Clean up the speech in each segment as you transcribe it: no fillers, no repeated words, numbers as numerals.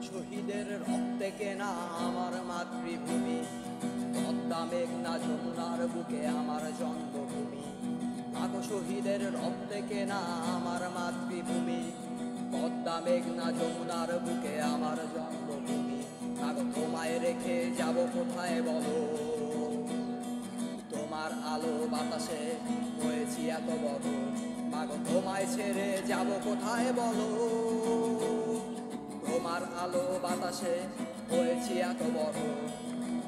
শহীদের রক্তে কেনা আমার মাতৃভূমি, পদ্মা মেঘনা যমুনার বুকে আমার জন্মভূমি। লাখো শহীদের রক্তে কেনা আমার মাতৃভূমি, পদ্মা মেঘনা যমুনার বুকে আমার জন্মভূমি। আগো তোমায় রেখে যাব কোথায় বলো, তোমার আলো বাতাসে হয়েছি এত বড়। মাগো তোমায় ছেড়ে যাব কোথায় বলো, তোমার আলো বাতাসে হয়েছি এত বড়।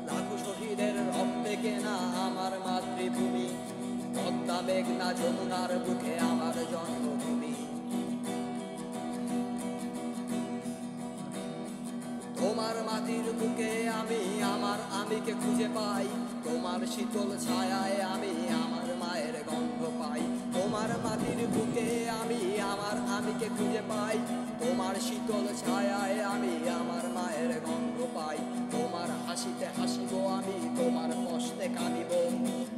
লাখো শহীদের রক্তে কেনা আমার মাতৃভূমি, পদ্মা মেঘনা যমুনার বুকে আমার জন্মভূমি। তোমার মাটির বুকে আমি আমার আমিকে খুঁজে পাই, তোমার শীতল ছায়ায় আমি আমার মায়ের গন্ধ পাই। তোমার মাটির বুকে আমি আমার আমিকে খুঁজে পাই, তোমার শীতল ছায়ায় আমি আমার মায়ের গন্ধ পাই। তোমার হাসিতে হাসিব আমি, তোমার কষ্টে কাঁদিব,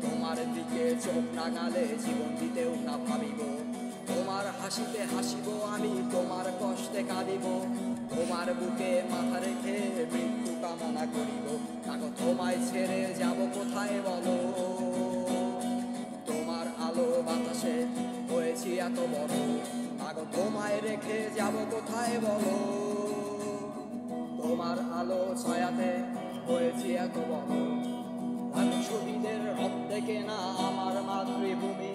তোমার দিকে চোখ রাঙালে জীবন দিতেও না ভাবিব। তোমার হাসিতে হাসিব আমি, তোমার কষ্টে কাঁদিব, তোমার বুকে মাথা রেখে মৃত্যু কামনা করিব। তাকে তোমায় ছেড়ে যাব কোথায় বলো, তোমার আলো বাতাসে হয়েছি এত বড়। তাকে তোমায় রেখে যাব কোথায় বলো, তোমার আলো ছায়াতে হয়েছি এত বড়। লাখো শহীদের রক্তে কেনা আমার মাতৃভূমি,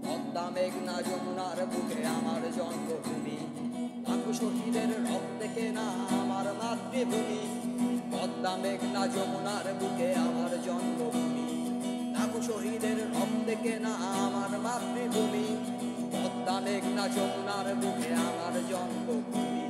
পদ্মা মেঘনা যমুনার বুকে আমার জন্মভূমি। লাখো শহীদের রক্তে কেনা আমার মাতৃভূমি, পদ্মা মেঘনা যমুনার বুকে আমার জন্মভূমি। লাখো শহীদের রক্তে কেনা আমার মাতৃভূমি, পদ্মা মেঘনা যমুনার বুকে আমার জন্মভূমি।